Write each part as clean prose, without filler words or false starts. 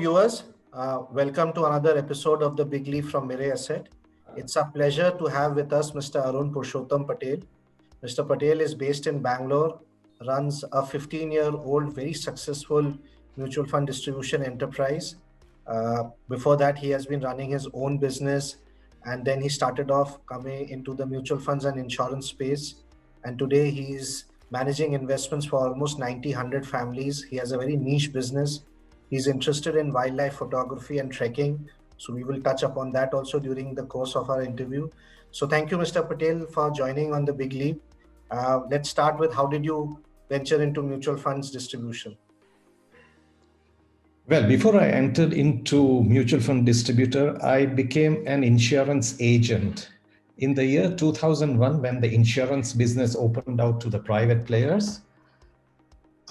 viewers. Welcome to another episode of the Big Leap from Mirae Asset. It's a pleasure to have with us Mr. Arun Purushottam Patel. Mr. Patel is based in Bangalore, runs a 15-year-old very successful mutual fund distribution enterprise. Before that, he has been running his own business, and then he started off coming into the mutual funds and insurance space. And today he is managing investments for almost 100 families. He has a very niche business. He's interested in wildlife photography and trekking. So we will touch upon that also during the course of our interview. So thank you, Mr. Patel, for joining on the Big Leap. Let's start with, how did you venture into mutual funds distribution? Well, before I entered into mutual fund distributor, I became an insurance agent. In the year 2001, when the insurance business opened out to the private players,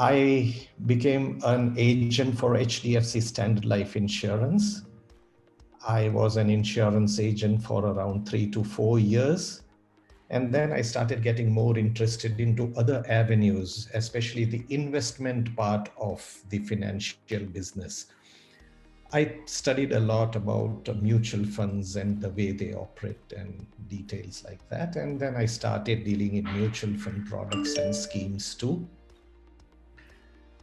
I became an agent for HDFC Standard Life Insurance. I was an insurance agent for around 3 to 4 years. And then I started getting more interested into other avenues, especially the investment part of the financial business. I studied a lot about mutual funds and the way they operate and details like that. And then I started dealing in mutual fund products and schemes too.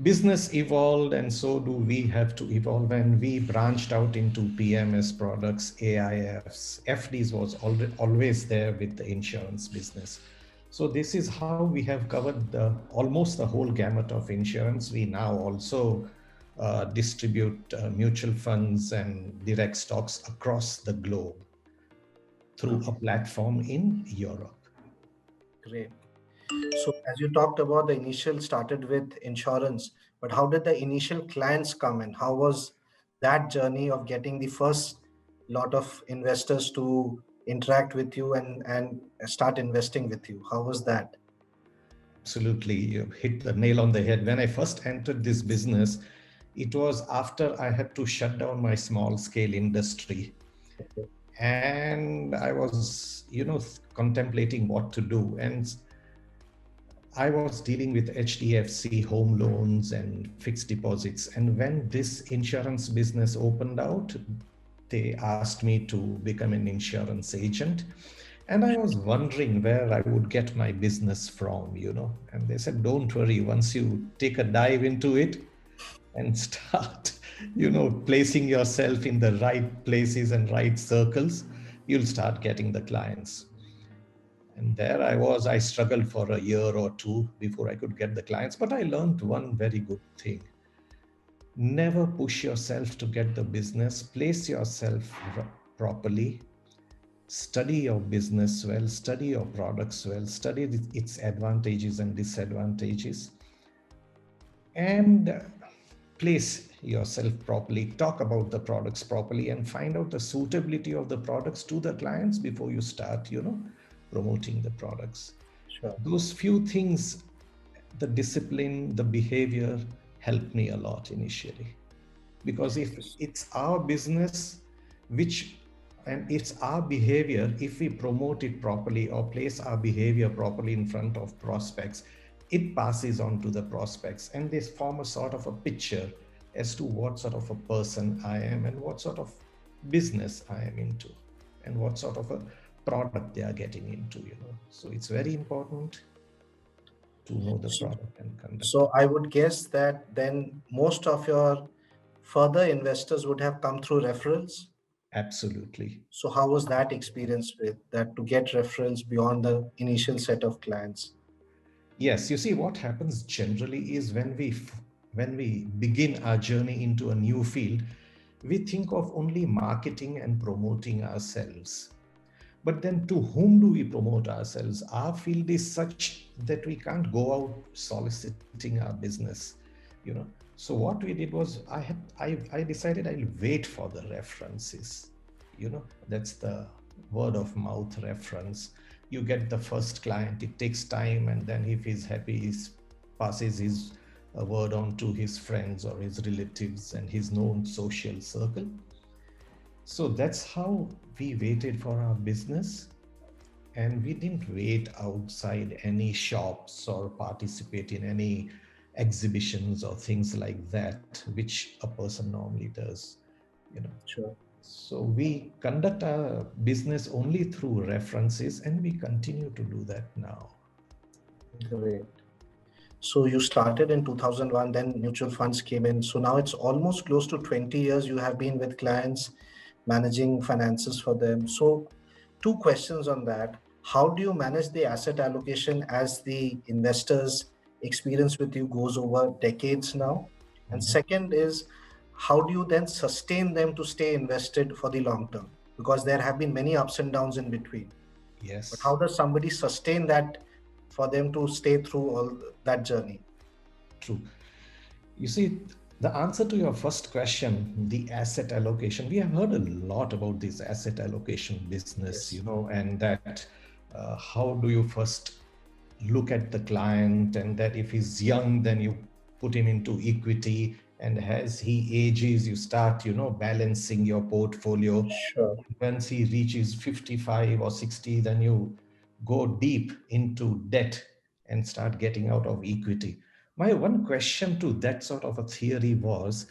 Business evolved, and so do we have to evolve, and we branched out into PMS products, AIFs. FDs was always there with the insurance business. So this is how we have covered almost the whole gamut of insurance. We now also distribute mutual funds and direct stocks across the globe through a platform in Europe. Great. So as you talked about, the initial started with insurance, but how did the initial clients come and how was that journey of getting the first lot of investors to interact with you and start investing with you? How was that? Absolutely. You hit the nail on the head. When I first entered this business, it was after I had to shut down my small scale industry. Okay. And I was, contemplating what to do. And I was dealing with HDFC home loans and fixed deposits. And when this insurance business opened out, they asked me to become an insurance agent. And I was wondering where I would get my business from, And they said, don't worry, once you take a dive into it and start, placing yourself in the right places and right circles, you'll start getting the clients. And there I struggled for a year or two before I could get the clients. But I learned one very good thing. Never push yourself to get the business. Place yourself properly. Study your business well. Study your products well. Study its advantages and disadvantages. And place yourself properly. Talk about the products properly and find out the suitability of the products to the clients before you start, promoting the products. Sure. Those few things, the discipline, the behavior helped me a lot initially. Because if it's our business, and it's our behavior, if we promote it properly or place our behavior properly in front of prospects, it passes on to the prospects and they form a sort of a picture as to what sort of a person I am and what sort of business I am into and what sort of a product they are getting into, So it's very important to know the product and conduct. So I would guess that then most of your further investors would have come through referrals. Absolutely. So how was that experience with that to get referrals beyond the initial set of clients? Yes, you see, what happens generally is when we begin our journey into a new field, we think of only marketing and promoting ourselves. But then to whom do we promote ourselves? Our field is such that we can't go out soliciting our business, So what we did was I decided I'll wait for the references, That's the word of mouth reference. You get the first client, it takes time, and then if he's happy, he passes his word on to his friends or his relatives and his known social circle. So that's how we waited for our business, and we didn't wait outside any shops or participate in any exhibitions or things like that, which a person normally does, you know. Sure. So we conduct our business only through references, and we continue to do that now. Great. So you started in 2001, then mutual funds came in. So now it's almost close to 20 years you have been with clients, managing finances for them. So two questions on that. How do you manage the asset allocation as the investors' experience with you goes over decades now? And Mhm. second is, how do you then sustain them to stay invested for the long term? Because there have been many ups and downs in between. But Yes, how does somebody sustain that for them to stay through all that journey? true. You see, the answer to your first question, the asset allocation, we have heard a lot about this asset allocation business, Yes, and that how do you first look at the client, and that if he's young, then you put him into equity, and as he ages, you start, balancing your portfolio. sure. Once he reaches 55 or 60, then you go deep into debt and start getting out of equity. My one question to that sort of a theory was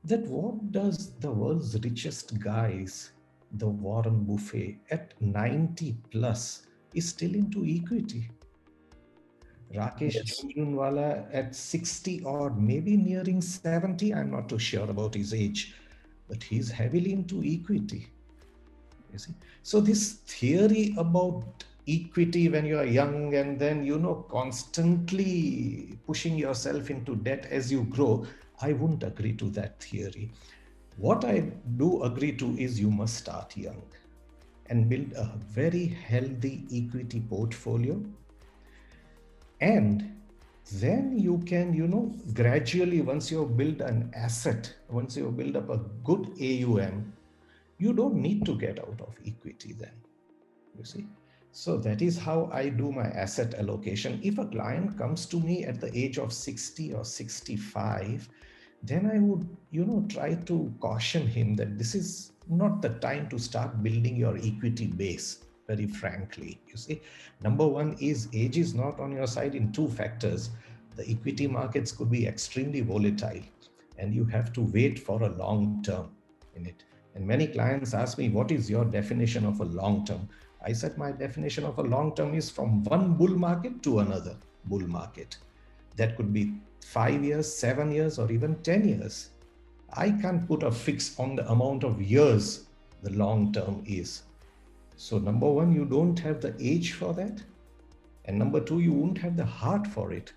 that what does the world's richest guys, the Warren Buffett, at 90 plus is still into equity? Rakesh Yes, Jhunjhunwala at 60 or maybe nearing 70, I'm not too sure about his age, but he's heavily into equity. You see, so this theory about equity when you are young and then constantly pushing yourself into debt as you grow, I wouldn't agree to that theory. What I do agree to is you must start young and build a very healthy equity portfolio, and then you can gradually, once you build an asset, once you build up a good AUM, you don't need to get out of equity then, you see. So that is how I do my asset allocation. If a client comes to me at the age of 60 or 65, then I would try to caution him that this is not the time to start building your equity base, very frankly. You see, number one is age is not on your side in two factors. The equity markets could be extremely volatile, and you have to wait for a long term in it. And many clients ask me, what is your definition of a long term? I said, my definition of a long term is from one bull market to another bull market. That could be 5 years, 7 years, or even 10 years. I can't put a fix on the amount of years the long term is. So, number one, you don't have the age for that. And number two, you won't have the heart for it,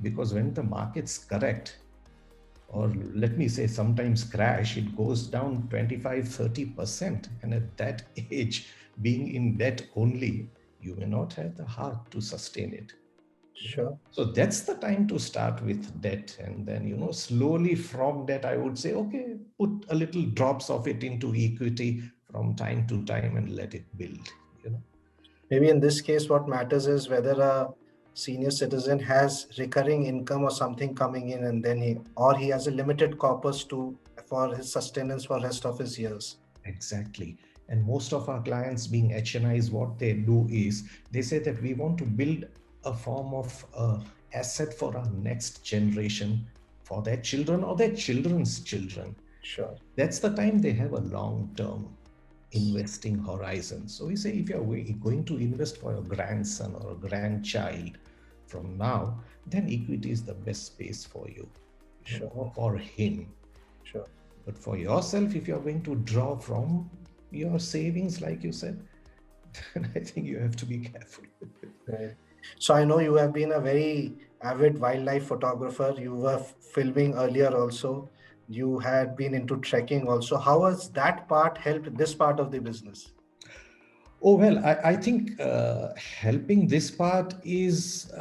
because when the markets correct, or let me say sometimes crash, it goes down 25-30%. And at that age, being in debt only, you may not have the heart to sustain it. sure. So that's the time to start with debt. And then, slowly from that, I would say, okay, put a little drops of it into equity from time to time and let it build. Maybe in this case, what matters is whether a senior citizen has recurring income or something coming in, and then he has a limited corpus to for his sustenance for rest of his years. Exactly. And most of our clients being HNIs, what they do is they say that we want to build a form of asset for our next generation, for their children or their children's children. Sure. That's the time they have a long term investing horizon. So we say if you're going to invest for your grandson or a grandchild from now, then equity is the best space for you, Sure. or for him. Sure. But for yourself, if you're going to draw from your savings, like you said, then I think you have to be careful. Right. So I know you have been a very avid wildlife photographer. You were filming earlier also. You had been into trekking also. How has that part helped this part of the business? Oh, well, I think helping this part is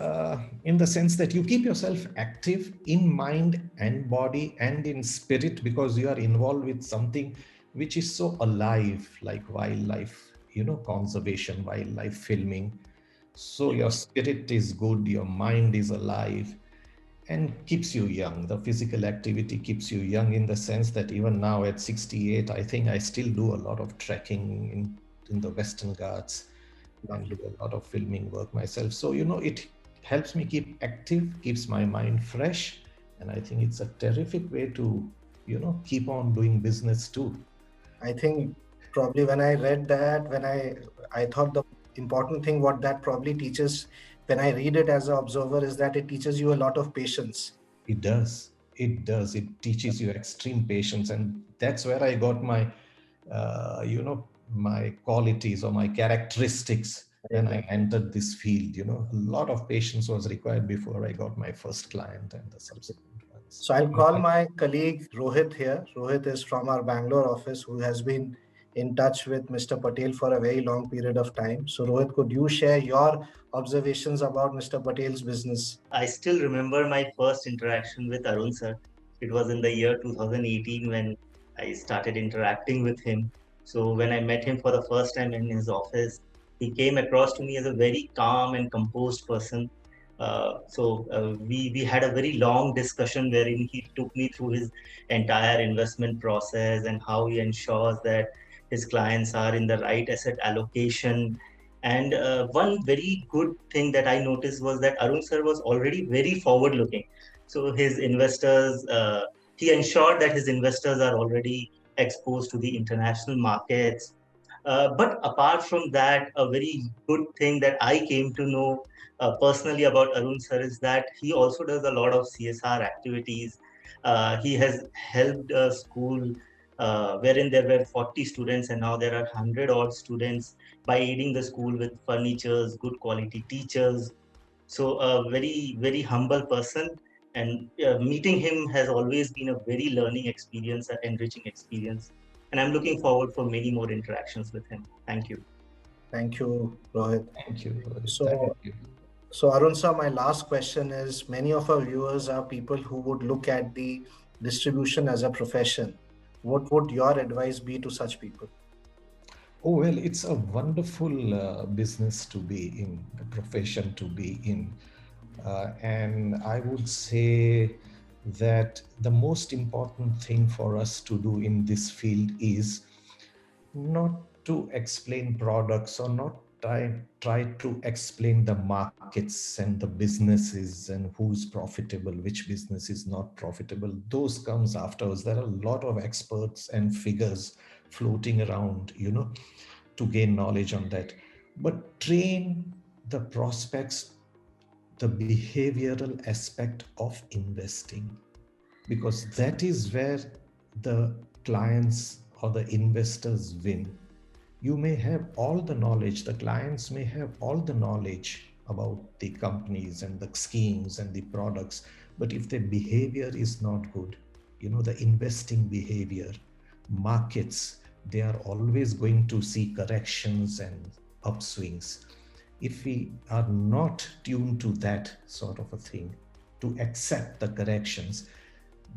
in the sense that you keep yourself active in mind and body and in spirit, because you are involved with something which is so alive, like wildlife, conservation, wildlife filming. So your Sure. spirit is good, your mind is alive, and keeps you young. The physical activity keeps you young in the sense that even now at 68, I think I still do a lot of trekking in the Western Ghats and do Lovely. a lot of filming work myself. So, it helps me keep active, keeps my mind fresh. And I think it's a terrific way to, keep on doing business too. I think probably when I read that, I thought the important thing what that probably teaches when I read it as an observer is that it teaches you a lot of patience. It does. It does. It teaches you extreme patience. And that's where I got my, my qualities or my characteristics when I entered this field. A lot of patience was required before I got my first client and the subsequent ones. So I'll call my colleague Rohit here. Rohit is from our Bangalore office who has been in touch with Mr. Patel for a very long period of time. So Rohit, could you share your observations about Mr. Patel's business? I still remember my first interaction with Arun sir. It was in the year 2018 when I started interacting with him. So when I met him for the first time in his office, he came across to me as a very calm and composed person. We had a very long discussion wherein he took me through his entire investment process and how he ensures that his clients are in the right asset allocation. And one very good thing that I noticed was that Arun sir was already very forward looking. So his investors, he ensured that his investors are already exposed to the international markets. But apart from that, a very good thing that I came to know personally about Arun sir is that he also does a lot of CSR activities. He has helped a school wherein there were 40 students and now there are 100 odd students by aiding the school with furnitures, good quality teachers. So a very, very humble person, and meeting him has always been a very learning experience, an enriching experience. And I'm looking forward for many more interactions with him. Thank you. Thank you, Rohit. Thank you. So, Thank you. so Arun sir, my last question is, many of our viewers are people who would look at the distribution as a profession. What would your advice be to such people? Oh, well, it's a wonderful business to be in, a profession to be in. And I would say that the most important thing for us to do in this field is not to explain products or not try to explain the markets and the businesses and who's profitable, which business is not profitable. Those comes afterwards. There are a lot of experts and figures floating around, to gain knowledge on that. But train the prospects, the behavioral aspect of investing, because that is where the clients or the investors win. You may have all the knowledge, the clients may have all the knowledge about the companies and the schemes and the products, but if their behavior is not good, the investing behavior, markets, they are always going to see corrections and upswings. If we are not tuned to that sort of a thing, to accept the corrections,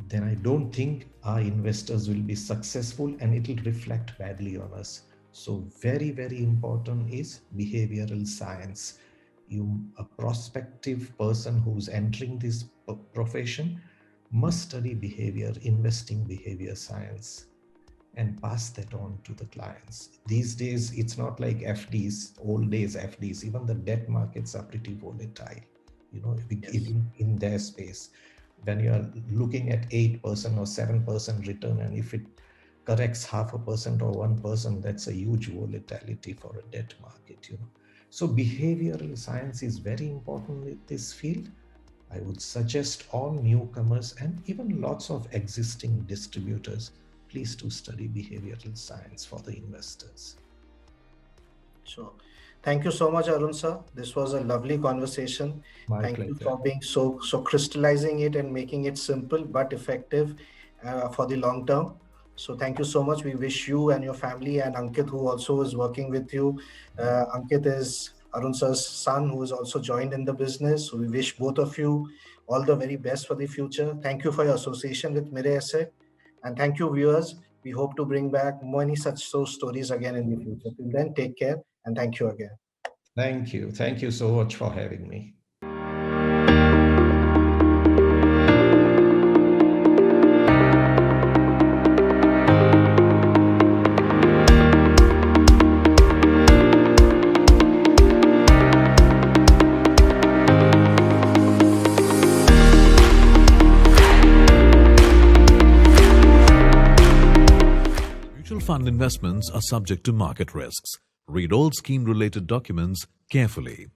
then I don't think our investors will be successful and it will reflect badly on us. So very, very important is behavioral science. A prospective person who's entering this profession must study behavior, investing behavior science, and pass that on to the clients. These days, it's not like FDs, old days FDs, even the debt markets are pretty volatile, in their space. When you are looking at 8% or 7% return, and if it corrects 0.5% or 1%, that's a huge volatility for a debt market, So behavioral science is very important in this field. I would suggest all newcomers and even lots of existing distributors, please do study behavioral science for the investors. Sure. Thank you so much, Arun sir. This was a lovely conversation. Thank you for being so crystallizing it and making it simple but effective for the long term. So thank you so much. We wish you and your family, and Ankit, who also is working with you. Ankit is Arun sir's son, who is also joined in the business. So we wish both of you all the very best for the future. Thank you for your association with Mirae Asset. And thank you, viewers. We hope to bring back many such stories again in the future. Till then, take care and thank you again. Thank you. Thank you so much for having me. fund investments are subject to market risks. Read all scheme-related documents carefully.